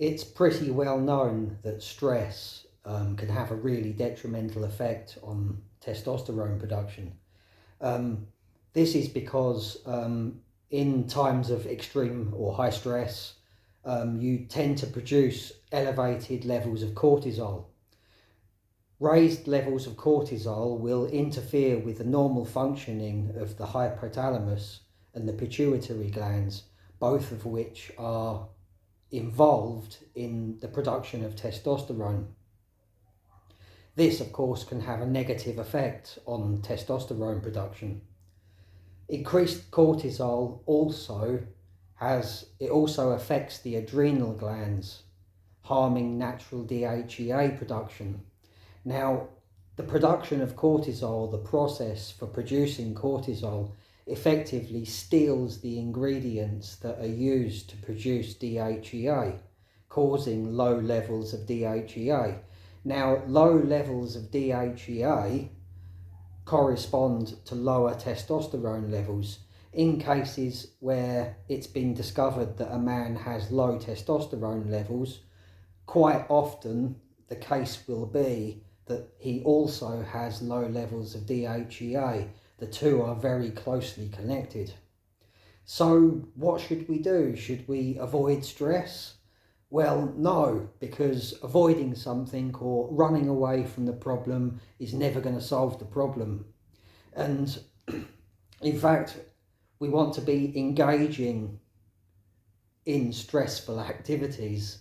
It's pretty well known that stress can have a really detrimental effect on testosterone production. Um, this is because in times of extreme or high stress, you tend to produce elevated levels of cortisol. Raised levels of cortisol will interfere with the normal functioning of the hypothalamus and the pituitary glands, both of which are involved in the production of testosterone. This, of course, can have a negative effect on testosterone production. Increased cortisol also affects the adrenal glands, harming natural DHEA production. Now, the production of cortisol, the process for producing cortisol, effectively steals the ingredients that are used to produce DHEA, causing low levels of DHEA. Now, low levels of DHEA correspond to lower testosterone levels. In cases where it's been discovered that a man has low testosterone levels, quite often the case will be that he also has low levels of DHEA. The two are very closely connected. So what should we do? Should we avoid stress? Well, no, because avoiding something or running away from the problem is never going to solve the problem. And in fact, we want to be engaging in stressful activities,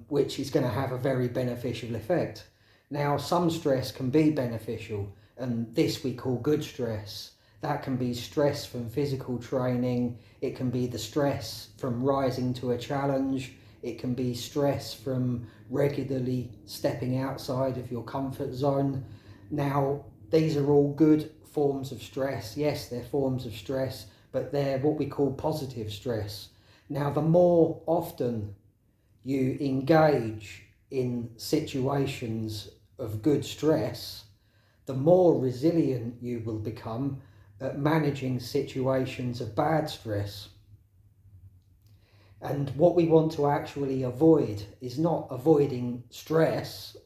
which is going to have a very beneficial effect. Now, some stress can be beneficial, and this we call good stress. That can be stress from physical training, it can be the stress from rising to a challenge, it can be stress from regularly stepping outside of your comfort zone. Now, these are all good forms of stress. Yes, they're forms of stress, but they're what we call positive stress. Now, the more often you engage in situations of good stress, the more resilient you will become at managing situations of bad stress. And what we want to actually avoid is not avoiding stress,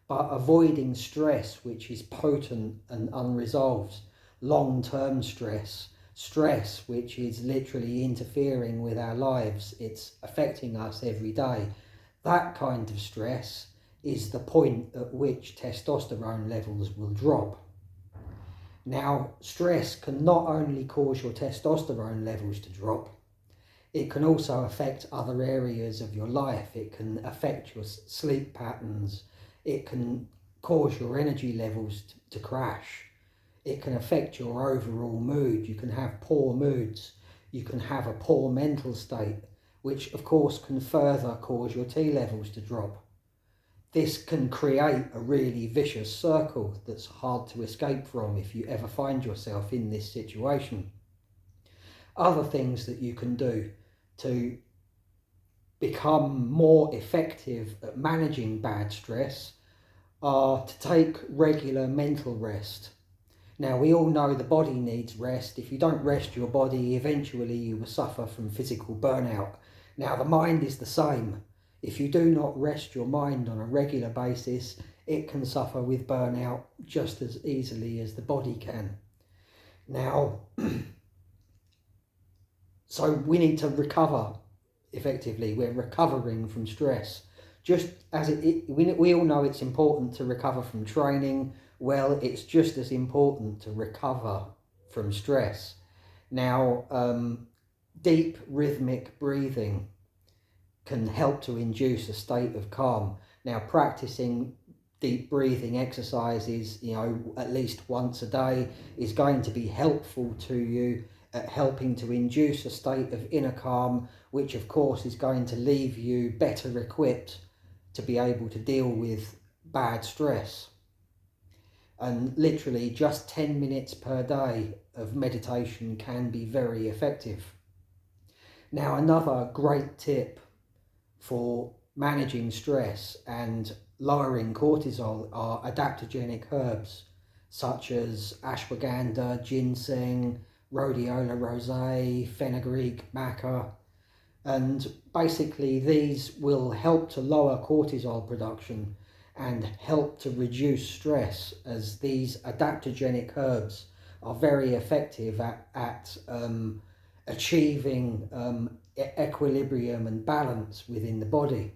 but avoiding stress which is potent and unresolved, long-term stress, stress which is literally interfering with our lives, it's affecting us every day. That kind of stress is the point at which testosterone levels will drop. Now, stress can not only cause your testosterone levels to drop, it can also affect other areas of your life. It can affect your sleep patterns. It can cause your energy levels to crash. It can affect your overall mood. You can have poor moods. You can have a poor mental state, which of course can further cause your T levels to drop. This can create a really vicious circle that's hard to escape from if you ever find yourself in this situation. Other things that you can do to become more effective at managing bad stress are to take regular mental rest. Now, we all know the body needs rest. If you don't rest your body, eventually you will suffer from physical burnout. Now, the mind is the same. If you do not rest your mind on a regular basis, it can suffer with burnout just as easily as the body can. Now, so we need to recover effectively. We're recovering from stress. Just as we all know it's important to recover from training, well, it's just as important to recover from stress. Now, deep rhythmic breathing can help to induce a state of calm. Now, practicing deep breathing exercises, at least once a day is going to be helpful to you at helping to induce a state of inner calm, which of course is going to leave you better equipped to be able to deal with bad stress. And literally just 10 minutes per day of meditation can be very effective. Now, another great tip for managing stress and lowering cortisol are adaptogenic herbs such as ashwagandha, ginseng, rhodiola rosé, fenugreek, maca. And basically these will help to lower cortisol production and help to reduce stress, as these adaptogenic herbs are very effective at achieving equilibrium and balance within the body.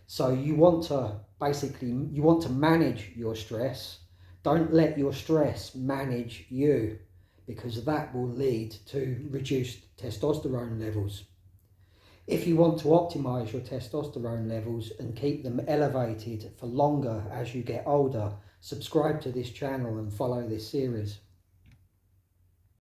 So you want to manage your stress. Don't let your stress manage you, because that will lead to reduced testosterone levels. If you want to optimize your testosterone levels and keep them elevated for longer as you get older, subscribe to this channel and follow this series.